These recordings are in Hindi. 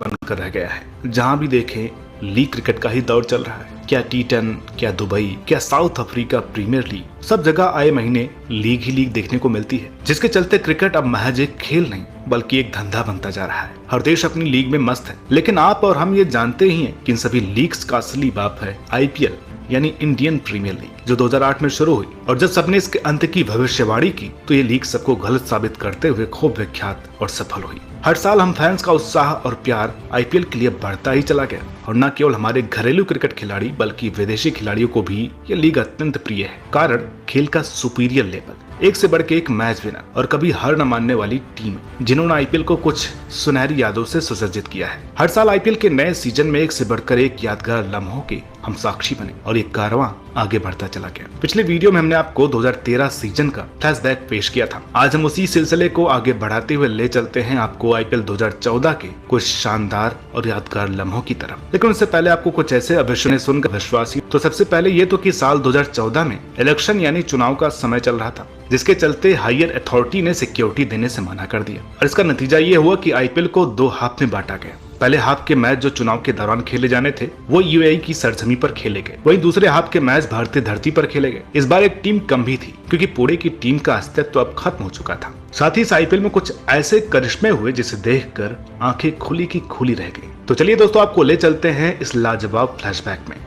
बनकर रह गया है। जहां भी देखें लीग क्रिकेट का ही दौर चल रहा है। क्या T10, क्या दुबई, क्या साउथ अफ्रीका प्रीमियर लीग, सब जगह आए महीने लीग ही लीग देखने को मिलती है, जिसके चलते क्रिकेट अब महज एक खेल नहीं बल्कि एक धंधा बनता जा रहा है। हर देश अपनी लीग में मस्त है, लेकिन आप और हम ये जानते ही हैं कि इन सभी लीग्स का असली बाप है IPL यानी इंडियन प्रीमियर लीग, जो 2008 में शुरू हुई। और जब सबने इसके अंत की भविष्यवाणी की तो ये लीग सबको गलत साबित करते हुए खूब विख्यात और सफल हुई। हर साल हम फैंस का उत्साह और प्यार IPL के लिए बढ़ता ही चला गया, और न केवल हमारे घरेलू क्रिकेट खिलाड़ी बल्कि विदेशी खिलाड़ियों को भी ये लीग अत्यंत प्रिय है। कारण खेल का सुपीरियर लेवल, एक से बढ़ के एक मैच विनर और कभी हार न मानने वाली टीम, जिन्होंने IPL को कुछ सुनहरी यादों से सुसज्जित किया है। हर साल IPL के नए सीजन में एक से बढ़कर एक यादगार लम्हों के हम साक्षी बने और ये कारवां आगे बढ़ता चला गया। पिछले वीडियो में हमने आपको 2013 सीजन का फ्लैशबैक पेश किया था। आज हम उसी सिलसिले को आगे बढ़ाते हुए ले चलते हैं आपको IPL 2014 के कुछ शानदार और यादगार लम्हों की तरफ। लेकिन उससे पहले आपको कुछ ऐसे अवश्य सुनकर विश्वास। तो सबसे पहले ये तो कि साल 2014 में इलेक्शन यानी चुनाव का समय चल रहा था, जिसके चलते हायर अथॉरिटी ने सिक्योरिटी देने से मना कर दिया, और इसका नतीजा ये हुआ कि IPL को 2 हाफ में बांटा गया। पहले हाफ के मैच जो चुनाव के दौरान खेले जाने थे वो UAE की सरजमी पर खेले गए, वहीं दूसरे हाफ के मैच भारतीय धरती पर खेले गए। इस बार एक टीम कम भी थी क्योंकि पूरे की टीम का अस्तित्व अब खत्म हो चुका था। साथ ही इस IPL में कुछ ऐसे करिश्मे हुए जिसे देखकर आंखें खुली की खुली रह गई। तो चलिए दोस्तों, आपको ले चलते हैं इस लाजवाब फ्लैशबैक में।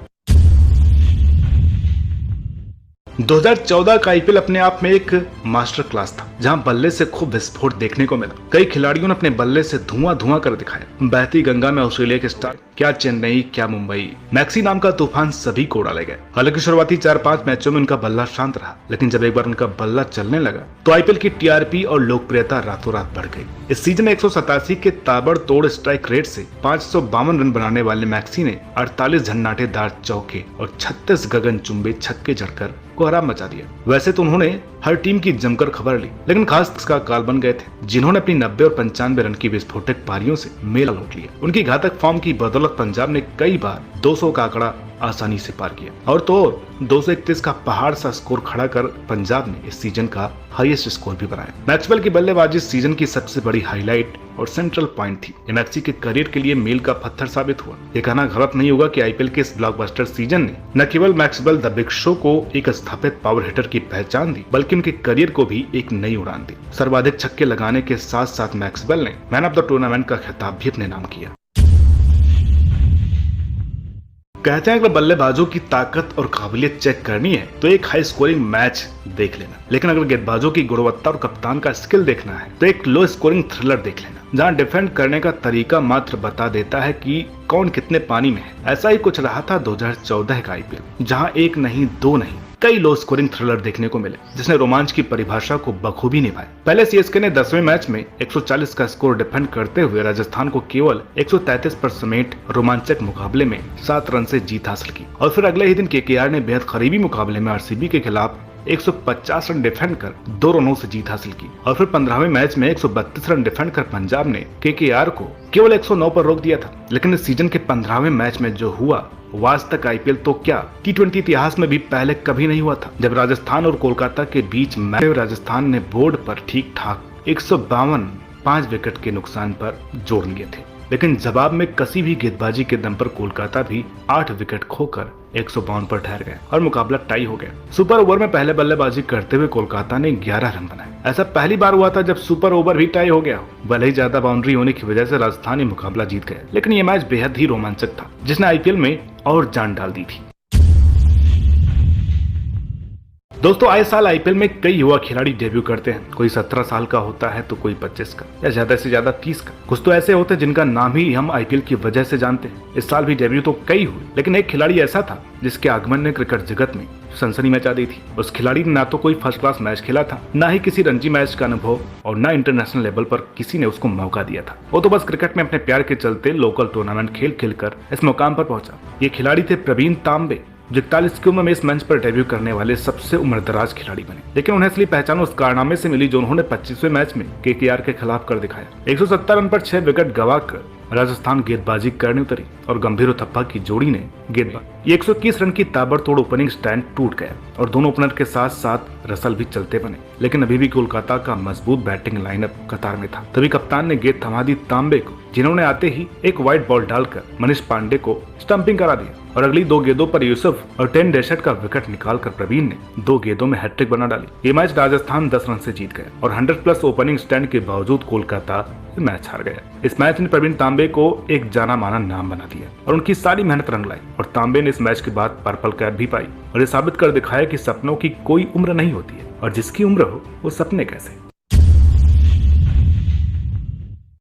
2014 का IPL अपने आप में एक मास्टर क्लास था, जहां बल्ले से खूब विस्फोट देखने को मिला। कई खिलाड़ियों ने अपने बल्ले से धुआं कर दिखाया। बहती गंगा में ऑस्ट्रेलिया के स्टार, क्या चेन्नई क्या मुंबई, मैक्सी नाम का तूफान सभी को उड़ा ले गए। हालांकि शुरुआती 4-5 मैचों में उनका बल्ला शांत रहा, लेकिन जब एक बार उनका बल्ला चलने लगा तो IPL की TRP और लोकप्रियता रातों रात बढ़ गई। इस सीजन में 187 के ताबड़तोड़ स्ट्राइक रेट से 552 रन बनाने वाले मैक्सी ने 48 झन्नाटेदार चौके और 36 गगनचुंबी छक्के जड़कर कोहराम मचा दिया। वैसे तो उन्होंने हर टीम की जमकर खबर ली, लेकिन खास इसका काल बन गए थे जिन्होंने अपनी 90 और 95 रन की विस्फोटक पारियों से मेला लूट लिया। उनकी घातक फॉर्म की बदौलत पंजाब ने कई बार 200 का आंकड़ा आसानी से पार किया, और तो 231 का पहाड़ सा स्कोर खड़ा कर पंजाब ने इस सीजन का हाईएस्ट स्कोर भी बनाया। मैक्सवेल की बल्लेबाजी सीजन की सबसे बड़ी हाईलाइट और सेंट्रल पॉइंट थी। ये मैक्सी के करियर के लिए मील का पत्थर साबित हुआ। ये कहना गलत नहीं होगा कि IPL के इस ब्लॉकबस्टर सीजन ने न केवल मैक्सवेल द बिग शो को एक स्थापित पावर हिटर की पहचान दी, बल्कि उनके करियर को भी एक नई उड़ान दी। सर्वाधिक छक्के लगाने के साथ साथ मैक्सवेल ने मैन ऑफ द टूर्नामेंट का खिताब भी अपने नाम किया। कहते हैं अगर बल्लेबाजों की ताकत और काबिलियत चेक करनी है तो एक हाई स्कोरिंग मैच देख लेना, लेकिन अगर गेंदबाजों की गुणवत्ता और कप्तान का स्किल देखना है तो एक लो स्कोरिंग थ्रिलर देख लेना, जहां डिफेंड करने का तरीका मात्र बता देता है कि कौन कितने पानी में है। ऐसा ही कुछ रहा था 2014 का IPL, जहां एक नहीं दो नहीं कई लो स्कोरिंग थ्रिलर देखने को मिले, जिसने रोमांच की परिभाषा को बखूबी निभाया। पहले CSK ने 10वें मैच में 140 का स्कोर डिफेंड करते हुए राजस्थान को केवल 133 पर समेट रोमांचक मुकाबले में 7 रन से जीत हासिल की, और फिर अगले ही दिन KKR ने बेहद करीबी मुकाबले में RCB के खिलाफ 150 रन डिफेंड कर 2 रनों से जीत हासिल की, और फिर 15वें मैच में 132 रन डिफेंड कर पंजाब ने KKR को केवल 109 पर रोक दिया था। लेकिन इस सीजन के 15वें मैच में जो हुआ वो आज तक IPL तो क्या T20 इतिहास में भी पहले कभी नहीं हुआ था, जब राजस्थान और कोलकाता के बीच मैच राजस्थान ने बोर्ड पर ठीक ठाक 152 5 विकेट के नुकसान पर जोड़ लिए थे, लेकिन जवाब में कसी भी गेंदबाजी के दम पर कोलकाता भी 8 विकेट खोकर 152 पर ठहर गए और मुकाबला टाई हो गया। सुपर ओवर में पहले बल्लेबाजी करते हुए कोलकाता ने 11 रन बनाए। ऐसा पहली बार हुआ था जब सुपर ओवर भी टाई हो गया हो। भले ही ज्यादा बाउंड्री होने की वजह से राजस्थान मुकाबला जीत गया, लेकिन ये मैच बेहद ही रोमांचक था, जिसने IPL में और जान डाल दी थी। दोस्तों, आए साल IPL में कई युवा खिलाड़ी डेब्यू करते हैं। कोई 17 साल का होता है तो कोई 25 का या ज्यादा से ज्यादा 30 का। कुछ तो ऐसे होते हैं जिनका नाम ही हम IPL की वजह से जानते हैं। इस साल भी डेब्यू तो कई हुए, लेकिन एक खिलाड़ी ऐसा था जिसके आगमन ने क्रिकेट जगत में सनसनी मचा दी थी। उस खिलाड़ी ने ना तो कोई फर्स्ट क्लास मैच खेला था, ना ही किसी रणजी मैच का अनुभव, और ना इंटरनेशनल लेवल पर किसी ने उसको मौका दिया था। वो तो बस क्रिकेट में अपने प्यार के चलते लोकल टूर्नामेंट खेल कर इस मुकाम पर पहुंचा। ये खिलाड़ी थे प्रवीण तांबे, 41 की उम्र में इस मंच पर डेब्यू करने वाले सबसे उम्रदराज खिलाड़ी बने। लेकिन उन्हें असली पहचान उस कारनामे से मिली जो उन्होंने 25वें मैच में KKR के खिलाफ कर दिखाया। 170 रन पर 6 विकेट गंवाकर राजस्थान गेंदबाजी करने उतरी और गंभीर और थप्पा की जोड़ी ने गेंदबाजी 121 रन की ताबड़तोड़ ओपनिंग स्टैंड टूट गया और दोनों ओपनर के साथ साथ रसल भी चलते बने, लेकिन अभी भी कोलकाता का मजबूत बैटिंग लाइनअप कतार में था। तभी कप्तान ने गेंद थमा दी तांबे को, जिन्होंने आते ही एक वाइड बॉल डालकर मनीष पांडे को स्टंपिंग करा दिया और अगली 2 गेंदों पर यूसुफ और 10 डेशट का विकेट निकालकर प्रवीण ने 2 गेंदों में हैट्रिक बना डाली। ये मैच राजस्थान 10 रन से जीत गया और 100+ ओपनिंग स्टैंड के बावजूद कोलकाता मैच हार गया। इस मैच ने प्रवीण तांबे को एक जाना माना नाम बना दिया और उनकी सारी मेहनत रंग लाई और तांबे ने इस मैच के बाद पर्पल कैप भी पाई और ये साबित कर दिखाया कि सपनों की कोई उम्र नहीं होती है और जिसकी उम्र हो वो सपने कैसे।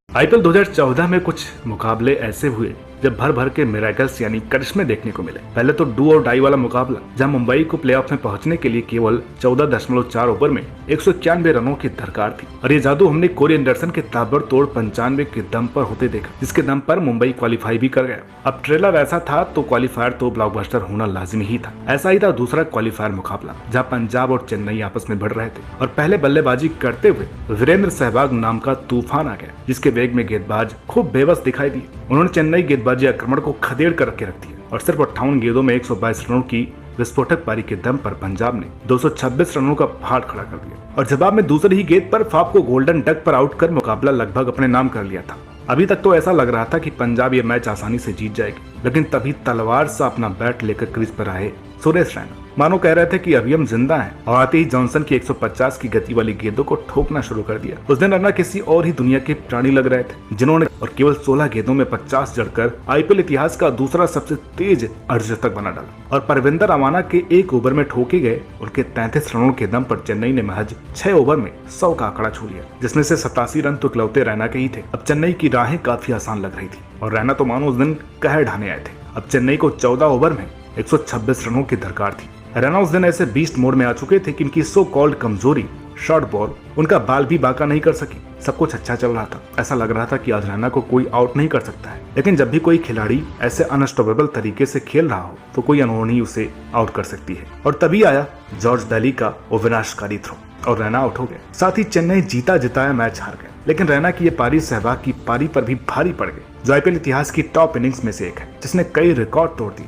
आईपीएल 2014 में कुछ मुकाबले ऐसे हुए जब भर भर के मिरेकल्स यानी करिश्मे देखने को मिले। पहले तो डू और डाई वाला मुकाबला, जहां मुंबई को प्लेऑफ में पहुंचने के लिए केवल 14.4 ओवर में 191 रनों की दरकार थी और ये जादू हमने कोरी एंडरसन के ताबड़तोड़ 95 के दम पर होते देखा, जिसके दम पर मुंबई क्वालिफाई भी कर गया। अब ट्रेलर ऐसा था तो क्वालिफायर तो ब्लॉकबस्टर होना लाजिमी ही था। ऐसा ही था दूसरा क्वालिफायर मुकाबला, जहाँ पंजाब और चेन्नई आपस में भिड़ रहे थे और पहले बल्लेबाजी करते हुए वीरेंद्र सहवाग नाम का तूफान आ गया, जिसके वेग में गेंदबाज खूब बेबस दिखाई दिए। उन्होंने चेन्नई गेंदबाजी आक्रमण को खदेड़ कर के रख दिया और सिर्फ 58 गेंदों में 122 रनों की विस्फोटक पारी के दम पर पंजाब ने 226 रनों का पहाड़ खड़ा कर दिया और जवाब में दूसरी ही गेंद पर फाफ को गोल्डन डक पर आउट कर मुकाबला लगभग अपने नाम कर लिया था। अभी तक तो ऐसा लग रहा था कि पंजाब ये मैच आसानी से जीत जाएगी, लेकिन तभी तलवार से अपना बैट लेकर क्रीज पर आए सुरेश रैना। मानो कह रहे थे कि अभी हम जिंदा हैं और आते ही जॉनसन की 150 की गति वाली गेंदों को ठोकना शुरू कर दिया। उस दिन रैना किसी और ही दुनिया के प्राणी लग रहे थे, जिन्होंने और केवल 16 गेंदों में 50 जड़कर आईपीएल इतिहास का दूसरा सबसे तेज अर्धशतक बना डाला और परविंदर अवाना के 1 ओवर में ठोके गए उनके 33 रनों के दम पर चेन्नई ने महज 6 ओवर में 100 का आंकड़ा छू लिया, जिसमें से 87 रन तो इकलौते रैना के ही थे। अब चेन्नई की राहें काफी आसान लग रही थी और रैना तो मानो उस दिन कहर ढाने आए थे। अब चेन्नई को 14 ओवर में 126 रनों की दरकार थी। रैना उस दिन ऐसे बीस्ट मोड में आ चुके थे कि इनकी सो कॉल्ड कमजोरी शॉर्ट बॉल उनका बाल भी बांका नहीं कर सकी। सब कुछ अच्छा चल रहा था, ऐसा लग रहा था कि आज रैना को कोई आउट नहीं कर सकता है, लेकिन जब भी कोई खिलाड़ी ऐसे अनस्टॉपेबल तरीके से खेल रहा हो तो कोई अनहोनी उसे आउट कर सकती है। और तभी आया जॉर्ज डेली का वो विनाशकारी थ्रो और रैना आउट हो गया। साथ ही चेन्नई जीता जिताया मैच हार गया, लेकिन रैना की ये पारी सहवाग की पारी पर भी भारी पड़ गई, जो आईपीएल इतिहास की टॉप इनिंग्स में से एक है, जिसने कई रिकॉर्ड तोड़ दिए।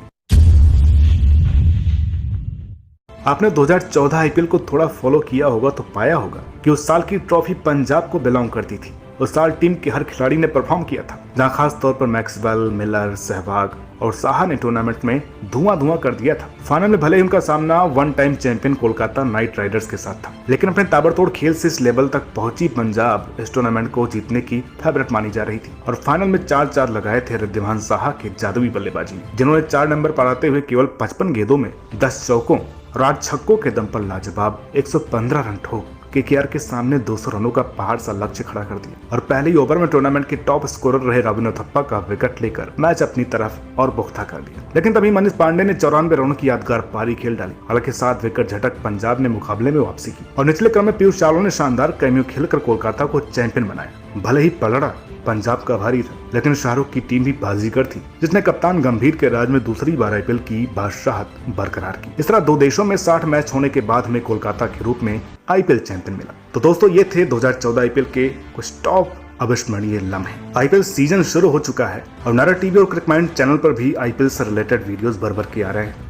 आपने 2014 आईपीएल को थोड़ा फॉलो किया होगा तो पाया होगा कि उस साल की ट्रॉफी पंजाब को बिलोंग करती थी। उस साल टीम के हर खिलाड़ी ने परफॉर्म किया था, जहां खास तौर पर मैक्सवेल, मिलर, सहवाग और साहा ने टूर्नामेंट में धुआं कर दिया था। फाइनल में भले ही उनका सामना 1 time champion Kolkata night Riders के साथ था, लेकिन अपने ताबड़तोड़ खेल से इस लेवल तक पहुंची पंजाब इस टूर्नामेंट को जीतने की फेवरेट मानी जा रही थी और फाइनल में 4-4 लगाए थे रिद्धिमान साहा के जादुई बल्लेबाजी, जिन्होंने 4 नंबर पर आते हुए केवल 55 गेंदों में 10 चौकों और 8 छक्कों के दम पर लाजवाब 115 रन ठोक केकेआर के सामने 200 रनों का पहाड़ सा लक्ष्य खड़ा कर दिया और पहले ही ओवर में टूर्नामेंट के टॉप स्कोरर रहे रविंद्र थप्पा का विकेट लेकर मैच अपनी तरफ और पुख्ता कर दिया। लेकिन तभी मनीष पांडे ने 94 रनों की यादगार पारी खेल डाली। हालांकि 7 विकेट झटक पंजाब ने मुकाबले में वापसी की और निचले क्रम में पीयूष चावला ने शानदार कैमियो खेलकर कोलकाता को चैंपियन बनाया। भले ही पलड़ा पंजाब का भारी था, लेकिन शाहरुख की टीम भी बाजीगर थी, जिसने कप्तान गंभीर के राज में दूसरी बार आईपीएल की बादशाहत बरकरार की। इस तरह 2 देशों में 60 मैच होने के बाद हमें कोलकाता के रूप में आईपीएल चैंपियन मिला। तो दोस्तों, ये थे 2014 आईपीएल के कुछ टॉप अविस्मरणीय लम्हे। आईपीएल सीजन शुरू हो चुका है और नारा टीवी और क्रिकमाइंड चैनल पर भी आईपीएल से रिलेटेड वीडियोस भर के आ रहे हैं।